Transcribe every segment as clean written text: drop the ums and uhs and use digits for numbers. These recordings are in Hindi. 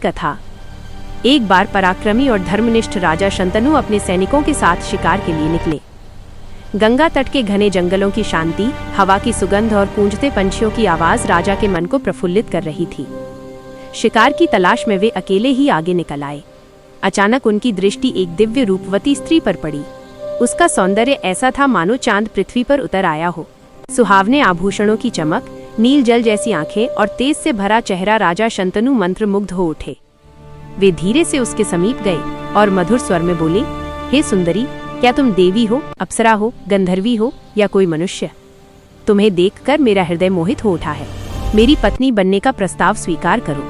कथा। एक बार पराक्रमी और धर्मनिष्ठ राजा शंतनु अपने सैनिकों के साथ शिकार के लिए निकले। गंगा तट के घने जंगलों की शांति, हवा की सुगंध और गूंजते पंछियों की आवाज राजा के मन को प्रफुल्लित कर रही थी। शिकार की तलाश में वे अकेले ही आगे निकल आए। अचानक उनकी दृष्टि एक दिव्य रूपवती स्त्री पर पड़ी। उसका सौंदर्य ऐसा था मानो चांद पृथ्वी पर उतर आया हो। सुहावने आभूषणों की चमक, नील जल जैसी आंखें और तेज से भरा चेहरा राजा शंतनु मंत्रमुग्ध हो उठे। वे धीरे से उसके समीप गए और मधुर स्वर में बोले, हे सुंदरी, क्या तुम देवी हो, अप्सरा हो, गंधर्वी हो या कोई मनुष्य? तुम्हें देखकर मेरा हृदय मोहित हो उठा है। मेरी पत्नी बनने का प्रस्ताव स्वीकार करो।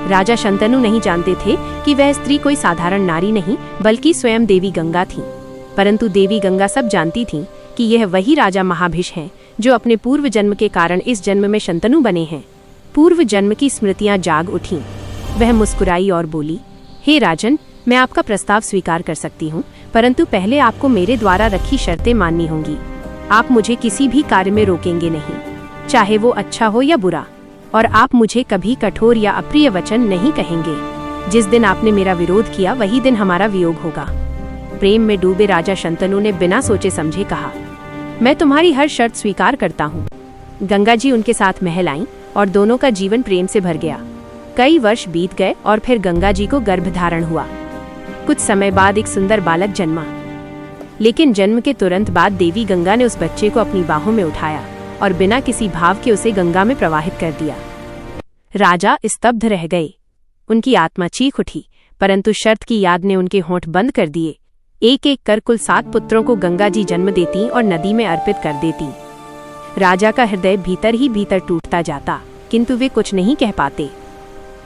राजा शंतनु नहीं जानते थे कि वह स्त्री कोई साधारण नारी नहीं बल्कि स्वयं देवी गंगा थी। परंतु देवी गंगा सब जानती थीं कि यह वही राजा महाभिष हैं जो अपने पूर्व जन्म के कारण इस जन्म में शंतनु बने हैं। पूर्व जन्म की स्मृतियां जाग उठीं। वह मुस्कुराई और बोली, हे राजन, मैं आपका प्रस्ताव स्वीकार कर सकती हूँ, परंतु पहले आपको मेरे द्वारा रखी शर्तें माननी होंगी। आप मुझे किसी भी कार्य में रोकेंगे नहीं, चाहे वो अच्छा हो या बुरा, और आप मुझे कभी कठोर या अप्रिय वचन नहीं कहेंगे। जिस दिन आपने मेरा विरोध किया वही दिन हमारा वियोग होगा। प्रेम में डूबे राजा शंतनु ने बिना सोचे समझे कहा, मैं तुम्हारी हर शर्त स्वीकार करता हूँ। गंगा जी उनके साथ महल आईं और दोनों का जीवन प्रेम से भर गया। कई वर्ष बीत गए और फिर गंगा जी को गर्भधारण हुआ। कुछ समय बाद एक सुंदर बालक जन्मा, लेकिन जन्म के तुरंत बाद देवी गंगा ने उस बच्चे को अपनी बाहों में उठाया और बिना किसी भाव के उसे गंगा में प्रवाहित कर दिया। राजा स्तब्ध रह गए। उनकी आत्मा चीख उठी, परंतु शर्त की याद ने उनके होंठ बंद कर दिए। एक एक कर कुल 7 पुत्रों को गंगा जी जन्म देती और नदी में अर्पित कर देती। राजा का हृदय भीतर ही भीतर टूटता जाता, किंतु वे कुछ नहीं कह पाते।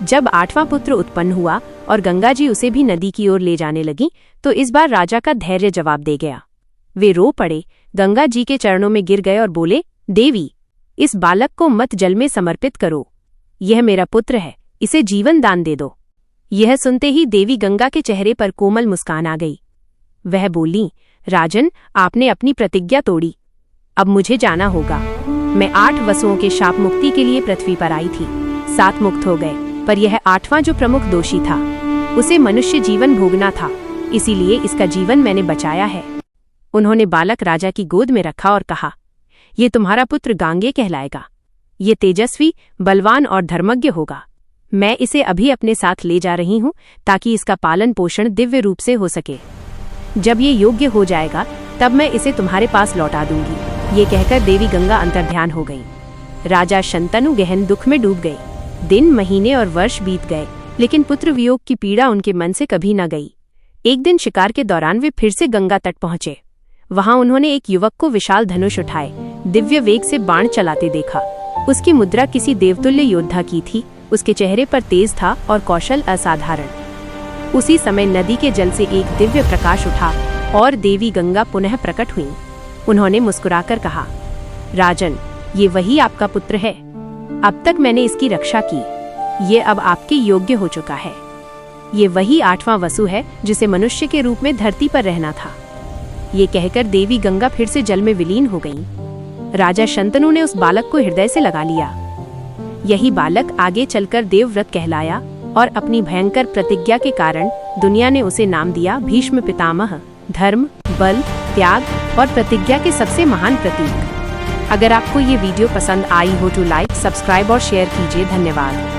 जब 8वां पुत्र उत्पन्न हुआ और गंगा जी उसे भी नदी की ओर ले जाने लगी, तो इस बार राजा का धैर्य जवाब दे गया। वे रो पड़े, गंगा जी के चरणों में गिर गए और बोले, देवी, इस बालक को मत जल में समर्पित करो। यह मेरा पुत्र है, इसे जीवन दान दे दो। यह सुनते ही देवी गंगा के चेहरे पर कोमल मुस्कान आ गई। वह बोली, राजन, आपने अपनी प्रतिज्ञा तोड़ी। अब मुझे जाना होगा। मैं 8 वसुओं के शाप मुक्ति के लिए पृथ्वी पर आई थी। 7 मुक्त हो गए, पर यह 8वां जो प्रमुख दोषी था, उसे मनुष्य जीवन भोगना था, इसीलिए इसका जीवन मैंने बचाया है। उन्होंने बालक राजा की गोद में रखा और कहा, ये तुम्हारा पुत्र गांगे कहलाएगा। ये तेजस्वी, बलवान और धर्मज्ञ होगा। मैं इसे अभी अपने साथ ले जा रही हूँ ताकि इसका पालन पोषण दिव्य रूप से हो सके। जब ये योग्य हो जाएगा तब मैं इसे तुम्हारे पास लौटा दूंगी। ये कहकर देवी गंगा अंतर्ध्यान हो गई। राजा शंतनु गहन दुख में डूब गए। दिन, महीने और वर्ष बीत गए, लेकिन पुत्र वियोग की पीड़ा उनके मन से कभी न गई। एक दिन शिकार के दौरान वे फिर से गंगा तट पहुंचे। वहां उन्होंने एक युवक को विशाल धनुष उठाए दिव्य वेग से बाण चलाते देखा। उसकी मुद्रा किसी देवतुल्य योद्धा की थी। उसके चेहरे पर तेज था और कौशल असाधारण। उसी समय नदी के जल से एक दिव्य प्रकाश उठा और देवी गंगा पुनः प्रकट हुई। उन्होंने मुस्कुराकर कहा, राजन, ये वही आपका पुत्र है। अब तक मैंने इसकी रक्षा की। ये अब आपके योग्य हो चुका है। ये वही 8वां वसु है जिसे मनुष्य के रूप में धरती पर रहना था। ये कहकर देवी गंगा फिर से जल में विलीन हो गईं। राजा शंतनु ने उस बालक को हृदय से लगा लिया। यही बालक आगे चलकर देवव्रत कहलाया और अपनी भयंकर प्रतिज्ञा के कारण दुनिया ने उसे नाम दिया भीष्म पितामह, धर्म, बल, त्याग और प्रतिज्ञा के सबसे महान प्रतीक। अगर आपको ये वीडियो पसंद आई हो तो लाइक, सब्सक्राइब और शेयर कीजिए। धन्यवाद।